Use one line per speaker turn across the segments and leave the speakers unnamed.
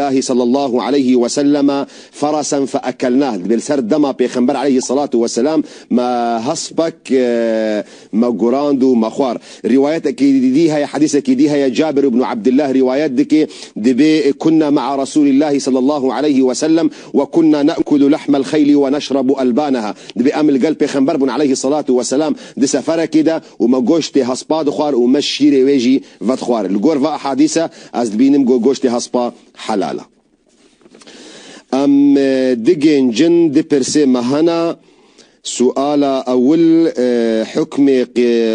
الله صلى الله عليه وسلم فرسا فأكلناه بالسر دما بيخنبر عليه الصلاة والسلام ما هصبك ما قراندو ما خوار روايات أكيديها يا حديث أكيديها يا جابر بن عبد الله روايات دكي دبي كنا مع رسول الله صلى الله عليه وسلم وكنا نأكل لحم الخيل ونشرب ألبانها دبي أمل قلب بيخنبر بن عليه الصلاة والسلام دي سفر كده وما قوشتي هصباد خوار ومشيري ويجي فت خوار الجور فا حديثة از بينم قوشتي هصبا حلالة ام دجين جن دي برسي مهنا سؤال أول حكم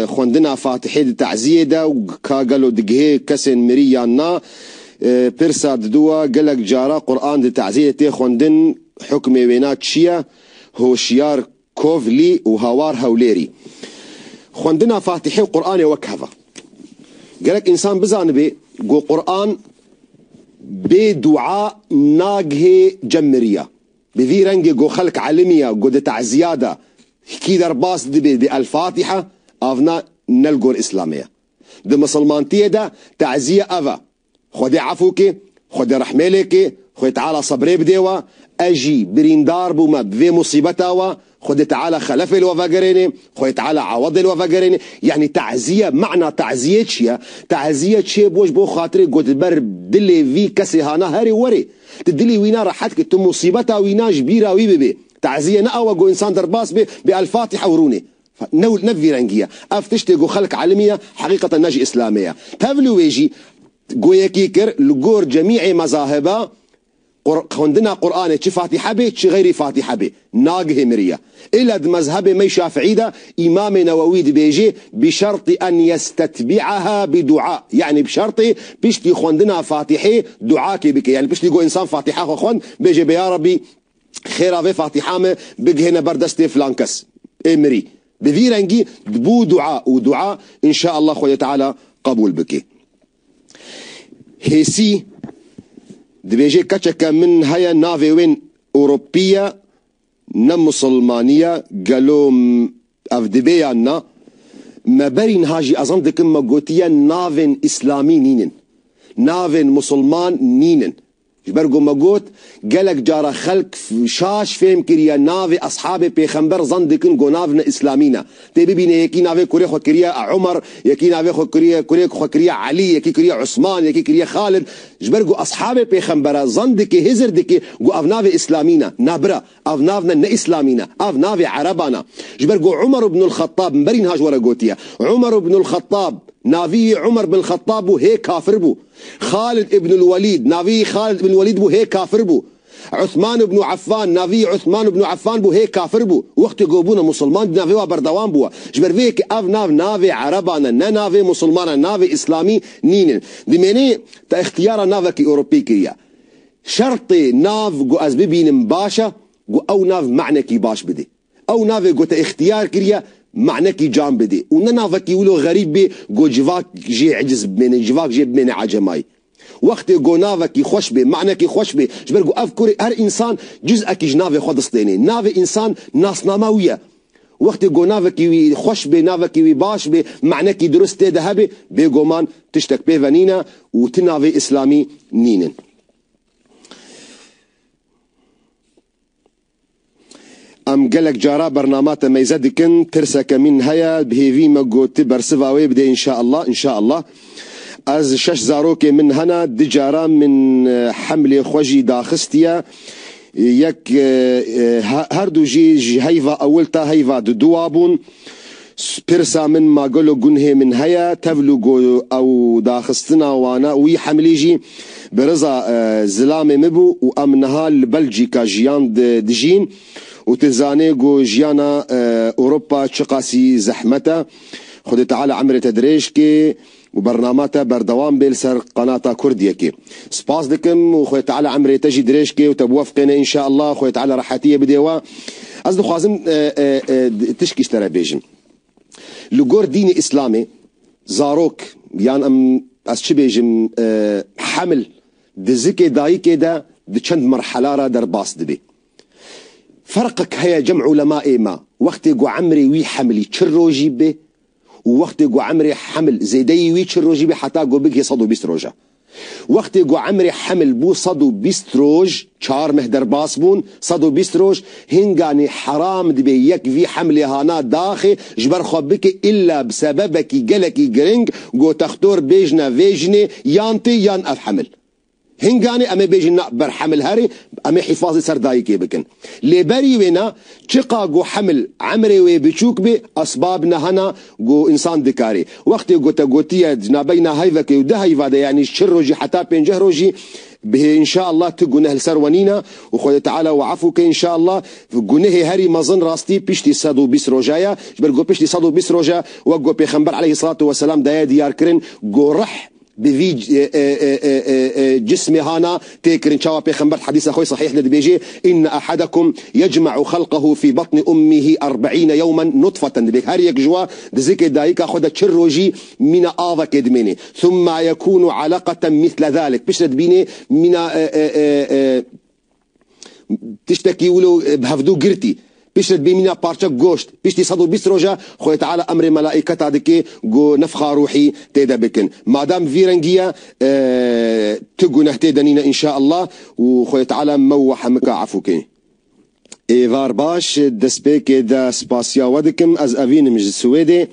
خوندنا فاتحي تعزية دا وكاقلو دقهي كسن مريانا برسا دوا قلق جارا قرآن دي تعزية تي خوندن حكم وينات شيا هوشيار كوفلي وهوار هوليري خوندنا فاتحي قرآن وكهفة قالك إنسان بزانبي قو قرآن بدعاء ناقه جمرية بذي رنجي قو خلق علمية قو دي تعزيادة كي درباس دي بالفاتحة أفنا نلقو الإسلامية دي مسلمانتية دا تعزية أفا خودي عفوكي خودي رحميليكي خودي تعالى صبري بديوة أجي بريندار بوما بذي مصيبتها خودي تعالى خلف الوفاقريني خودي تعالى عوض الوفاقريني يعني تعزية معنى تعزية شيا تعزية شيء بوش بو خاطري قلت بر دلي في كسي هانا هاري وري تدلي وينا راحتك تم مصيبتها وينا جبيرة ويبي تعزية نقوى قو إنسان درباس بالفاتحة وروني نفي رنجية أفتشتي قو خلق علمية حقيقة نجي إسلامية تفلو ويجي قو يكيكر لقور جميع مذاهبه عندنا قرآن تش فاتحة به تش غير فاتحة به ناقه مرية إلا مذهب مي شافعي ده إمام نووي بيجي بشرط أن يستتبعها بدعاء يعني بشرط بيشتي خوندنا فاتحة دعاك بك يعني بيشتي جو إنسان فاتحة خوند بيجي بيا ربي خير في فاتحة بجهنا بردستي فلانكس إمري بذي رنجي بو دعاء ودعاء إن شاء الله خويا تعالى قبول بك هيسي دبيجي كاتشكا من هيا نافي وين أوروبية نم مسلمانية قالوا أفدبيانا ما برين هاجي أظن دكم مقوتيا نافين إسلامي نينن نافين مسلمان نينن جبرقو مقوت قالك جارا خلق شاش فهم كريا نافي أصحابي بيخنبر زندكن قو نافنا إسلامينا تبي بينا يكي نافي كوري خو كريا عمر يكي نافي خو كريا علي يكي كريا عثمان يكي كريا خالد جبرقو أصحابي بيخنبر زندكي هزر دكي قو أفنافي إسلامينا نابرا أفنافنا نا إسلامينا أفنافي عربانا جبرقو عمر بن الخطاب مبرين هاج ورا قوتيا عمر بن الخطاب نافي عمر بن الخطاب بو هيك كافر بو خالد ابن الوليد نافي خالد بن الوليد بو هيك كافر بو عثمان بن عفان نافي عثمان بن عفان بو هيك كافر بو وقت يقوبونا مسلمان نافي وبردوان بو جبر فيك اف نافي عربانا نافي مسلمانا نافي اسلامي نينن دميني تا اختيار نافك اوروبي كريا شرطي ناف قو ازبيبين مباشا قو او ناف معنى كي باش بدي او نافي قو تا اختيار كريا معنى كي جام بدي وننافك يقولوا غريب بي قو جواك جي عجز بمين جواك جي بمين عجماي وقت قو نافك خوش بي معنى كي خوش بي جبر قو افكري هر انسان جزء كي جنافي خود استيني نافي انسان ناس ناموية وقت قو نافك خوش بي نافك باش بي معنى كي درست ذهبي بي قومان تشتك بي فنينا وتنافي اسلامي نينن ام قالك جارا برنامات ما يزدكن ترسك من هيا بهيفي مقو تبر سفاوي بدي ان شاء الله از شش زاروكي من هنا دجارا من حمل خوجي داخستيا يك هردو جي هيفا اولتا هيفا دوابون برسا من ما قالوا قنه من هيا تفلو او داخستنا وانا وي حمليجي برزا زلامي مبو وامنها لبلجيكا جيان دجين وتزاني جو جيانا اوروبا تشقاسي زحمتا خذ تعالى عمري تدريجكي وبرنامجها بردوام بيلسر قناة كرديكي سباس دكم وخذ تعالى عمري تجي دريجكي وتبوافقنا ان شاء الله خذ تعالى راحتيه بديوا قصدي خوازم تشكي اشترى بيجن لجور ديني اسلامي زاروك يعني ام اسشي بيجن حمل دزكي دايكي دا دشند مرحله را درباس دبي فرقك هيا جمع علماء ما وقت قو عمري وي حملي تشرو جيبه ووقت قو عمري حمل زيدي وي تشرو جيبه حتى قو بك يصدو بيس روجا وقتی گو عمری حمل بو 120 روز 4 ماه درباس بون 120 روز هنگانی حرام دبی یک وی حملی هانا داخل جبر خوابك الا بسببك جلكي جرينج گو تختور بيجنا فيجني يانتي يان اف حمل هنگاني اما بيجنا بر حمل هاري اما حفاظي سردايكي بكن لبري وينا چقا گو حمل عمري وي بچوك بي اسبابنا هنا گو انسان دكاري وقت گو تگوتيا جنابينا هايفك وده هايفاده يعني شروجي حتى 5 روجي به ان شاء الله تقونه السرونينا وخوي تعالى وعفوك ان شاء الله قنه هاري مظن راستي بيشتي 120 روجايا جبر جو بيشتي 120 روجا وقو بيخنبر عليه الصلاه والسلام دايا ديار كرن جو رح بفي جسمي هانا تيكرن شاوا بيخنبر حديث اخوي صحيح لدبيجي ان احدكم يجمع خلقه في بطن امه 40 يوما نطفه دبيك هاريك جوا دزيك دايكا خد تشروجي من اضا كدميني ثم يكون علقه مثل ذلك بيش بيني من تشتكي ولو بهفدو قرتي بيشرد بيمينا بارشا جوشت بيشتي 120 روجا خوي تعالى امر ملائكه دكي جو نفخه روحي تيدا بكن مادام فيرنجيا تقو نهتدنينا ان شاء الله وخوي تعالى موح مكا عفوكي ايفار باش دسبيك دا سباسيا ودكم از افين مج السويدي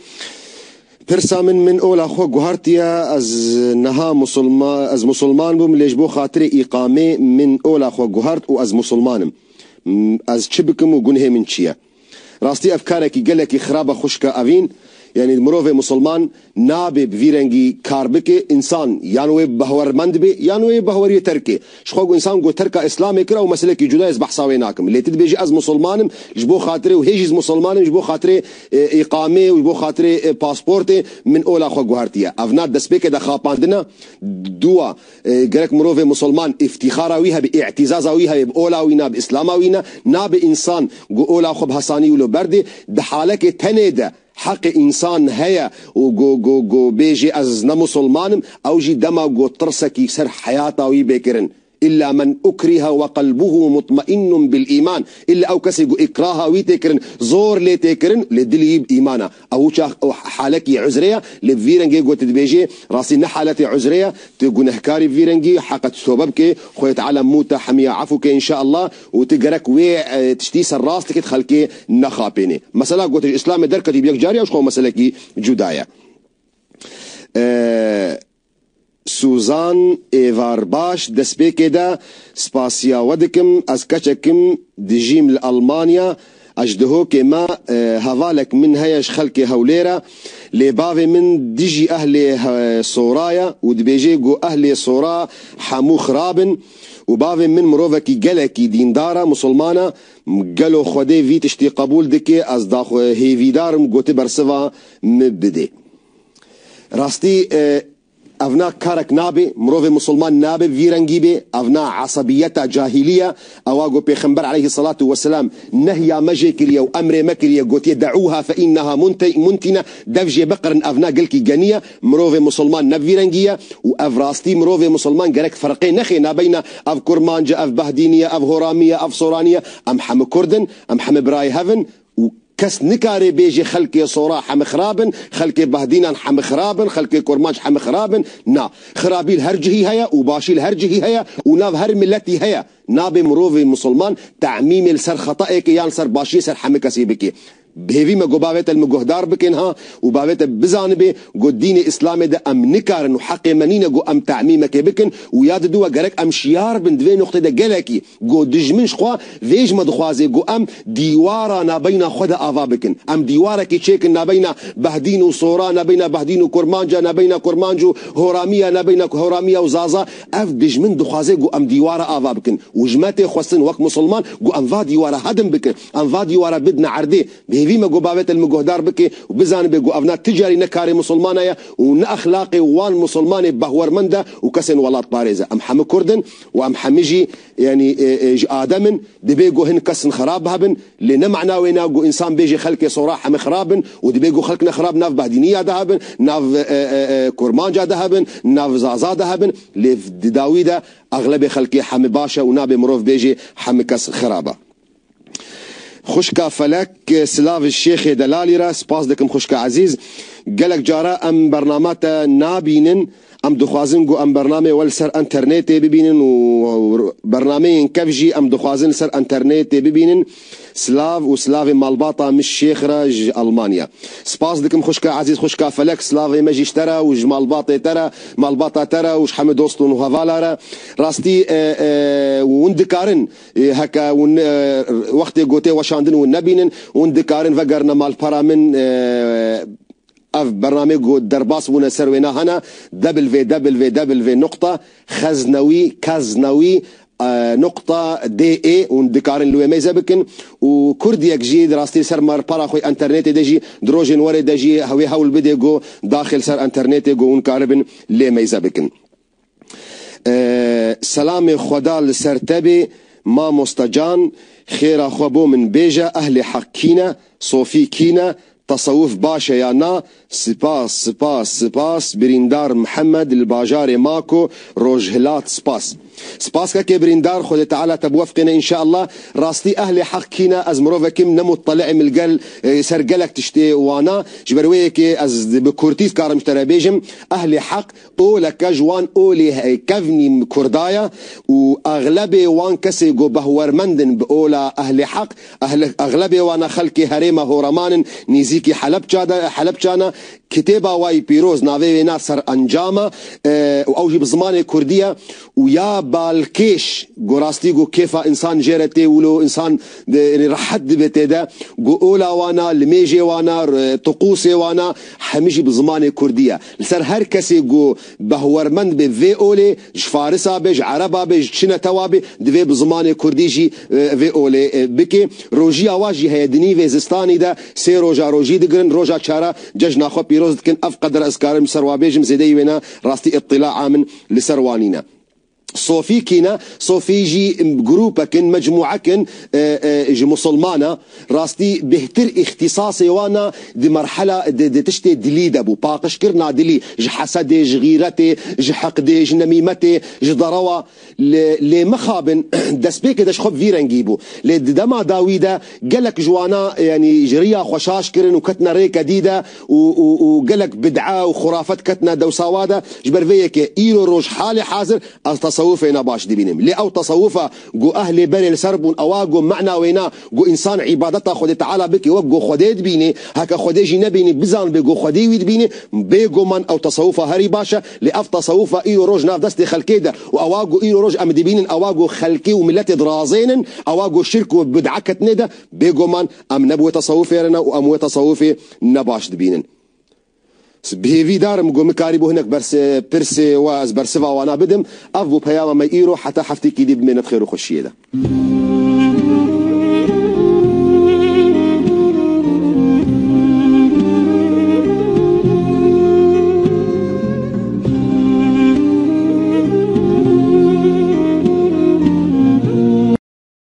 برسا من اولا خو جوهرتيا از نها مسلمان از مسلمان بوم ليجبو خاطري اقامه من اولا خو جوهرت و از مسلمانم از چه بکم و گنه من چیه راستی افکارکی گلکی خرابه خوشکا اوین يعني مروفي مسلمان نابي بفيرنجي كاربكي انسان يانوي بهور مندبي يانوي بهور يتركي شخوق انسان جو تركا اسلامي كرا ومسلكي جدايز بحصاويناكم اللي تدبيجي از مسلمانم جبو خاطري وهيجيز مسلمانم جبو خاطري اقامه وجبو خاطري باسبورتي من اولا خو جوهرتيا افناد دسبيك دا خاباندنا دوا جرك مروفي مسلمان افتخاراويها باعتزازاويها باولاوينا باسلاماوينا نابي انسان جو اولا خو بحساني ولو بردي دحالك تنيده حق انسان هيا وجو جو جو بيجي از مسلمان او جي دما جو ترسك يسر حياته ويبكرن الا من اكره وقلبه مطمئن بالايمان الا او كسي اكراها ويتكرن زور ليتكرن لدلي بايمانه او حالك عذريه لفيرنجي جو تدبيجي راسي نحالتي عذريه تقول نحكاري فيرنجي حقت سببك خويت على موته حميه عفوك ان شاء الله وتقرك وي تشتيس الراس تخلكي نخابيني مثلا قلت الاسلام دركه بيك جاريه وشخو مسلكي جدايه سوزان ايفار باش دسبيكي دا سباسيا ودكم از كچكم دجيم لألمانيا اجدهو كما هفالك من هيش خلقي هوليرا لبافي من ديجي اهلي صورايا ودبيجي جو اهلي صورا حمو خرابن وبافي من مروفكي جلكي ديندارا مسلمانة قالوا خودي في تشتي قبول دكي از داخو هيفيدار مقوتي برسفا مبدي راستي افنا كارك نابي مروفي مسلمان نابي فيرنجي بي افنا عصبيتا جاهليه اواغو بيخنبر عليه الصلاه والسلام نهيا مجيكريا وامر مكريا قوتي دعوها فانها منتنه دفجي بقر افنا قلكي جنيه مروفي مسلمان نفيرنجيه وافراستي مروفي مسلمان قالك فرقين نخينا بين اف كرمانجا اف بهدينيه اف هوراميه اف صورانيه ام حم كردن ام حم براي هافن كس نكاري بيجي خلقي صورا حم خرابن خلقي بهدينا حم خرابن خلقي كرماج حم خرابن نا خرابي الهرجهي هيا وباشي الهرجهي هيا وناف هر ملتي هيا نابي مروفي مسلمان تعميم السر خطأك يان سر باشي سر حم كسيبكي بهيفي ما جو بابت المجهدار بكنها وبابت بزانبه جو دين اسلام ده ام نكارن وحق منينه جو ام تعميمك بكن وياد دوا جرك ام شيار بن دوي نقطه ده جلكي جو دجمنش خوا فيج ما دخوازي جو ام ديوارا نا بين خدا افا بكن ام ديوارا كي تشيك نا بين بهدين وصورا نا بين بهدين وكرمانجا نا بين كرمانجو هوراميه نا بين هوراميه وزازا اف دجمن دخوازي جو ام ديوارا افا بكن وجماتي خوسن وك مسلمان جو ام فا ديوارا هدم بكن ام فا ديوارا بدنا عردي فيما جو بابت المجهدار بكي وبزان بيجو افنا تجاري نكاري مسلمانيا ونأخلاقي وان مسلماني بهور مندا وكسن ولات باريزا ام حم كردن وام حمجي يعني ادم دبيجو هن كسن خراب هبن لنمعنا وينا جو انسان بيجي خلقي صراحه مخرابن ودبيجو خلقنا خراب ناف بهدينيه دهبن ناف كرمانجا دهبن ناف زازا دهبن لداويدا اغلب خلقي حم باشا ونابي مروف بيجي حم كسن خرابه خوشكا فلك سلاف الشيخ دلالي را سباس دكم خوشكا عزيز قالك جارا ام برنامات نابينن ام دخوازن جو ام برنامه ول سر انترنت ببینن و برنامه كفجي ام دخوازن سر انترنت ببینن سلاف وسلاف مالباطا مش شيخرج المانيا. سباس لكم خوشكا عزيز خوشكا فلك سلاف ماجيش ترى وج مالباطا ترى مالباطا ترى وش حمد وسطون وهفالارا راستي وندكارن هكا وقت قوتي وشاندن ونبينن وندكارن فقرنا مال برامن اف برنامج درباس بونا سروينا هنا www.خزنوي نقطة دي اي وندكارن لو ميزا بكن وكرديك جي دراستي سر مار بارا خوي انترنت دجي دروجن وري دجي هوي هول بدي جو داخل سر انترنت جو ونكاربن لي ميزا بكن. سلام خدا لسرتبي ما مستجان خير خوبو من بيجا اهل حقينا صوفي كينا تصوف باشا يانا سپاس بریندار محمد الباجار ماكو روجهلات سپاس كي بریندار خود تعالى تبوفقنا ان شاء الله راستي اهل حقنا از مروفكم نمطلع من القل سرقلك تشتي وانا جبرويك از بكورتيس كارم ترابيجم اهل حق اولا كجوان اولي كفني كردايا واغلبي وان كسي جو بهور مندن باولا اهل حق اغلبي وانا خلقي هريمه هورمان نيزيكي حلبجانا كتابة واي بيروز نافي ناصر انجاما واوجي بزمان كردية ويا بالكيش قراستي جو كيف انسان جيرتي ولو انسان رحد بتدا جو اولا وانا الميجي وانا طقوسي وانا حميجي بزمان كردية لسر هر كسي جو بهورمند بفي اولي فارسا بيج عربا بيج شنا توابي دفي بزمان كرديجي في اولي بكي روجي اواجي هي دني فيزستاني دا سي روجا روجي دقرن روجا چارا ججنا خو بيروز كن افقدر اسكارم سروابيجم زيدي وينا راستي اطلاع من لسروانينا. صوفي كينا صوفي جي جروبا كن مجموعة كن جي مسلمانة راستي بهتر اختصاصي وانا دي مرحلة دي تشتي دليد ابو باقش كرنا دلي جي حسدي جي غيرتي جي حقدي جي نميمتي جي ضروا لي مخابن دسبيك داش خب فيران جيبو لي دما داويدا قالك جوانا يعني جريا خوشاش كرن وكتنا ريكا ديدا وقالك بدعة وخرافات كتنا دوساوادا جبر فيك ايلو روج حالي حاضر تصوفنا باش دبينم لي او تصوفه جو اهل بني السرب اواجو معنا وينا جو انسان عبادته خد تعالى بك وجو خديد بيني هكا خديجي نبيني بزان بجو خدي ويد بيني بيجو من او تصوفه هري باشا لاف تصوفه ايو روج ناف دستي خلكيدا واواجو ايو روج ام دبينن اواجو خلكي وملتي درازين اواجو شرك وبدعه كتندا بيجو من ام نبوه تصوفي لنا وام تصوفي نباش دبينن بهيفي دارم قوم كاريبو هناك برسي واز برسفا وانا بدم افو بياما ما ييرو حتى حفتي كيدي بمينة خير وخشيه ده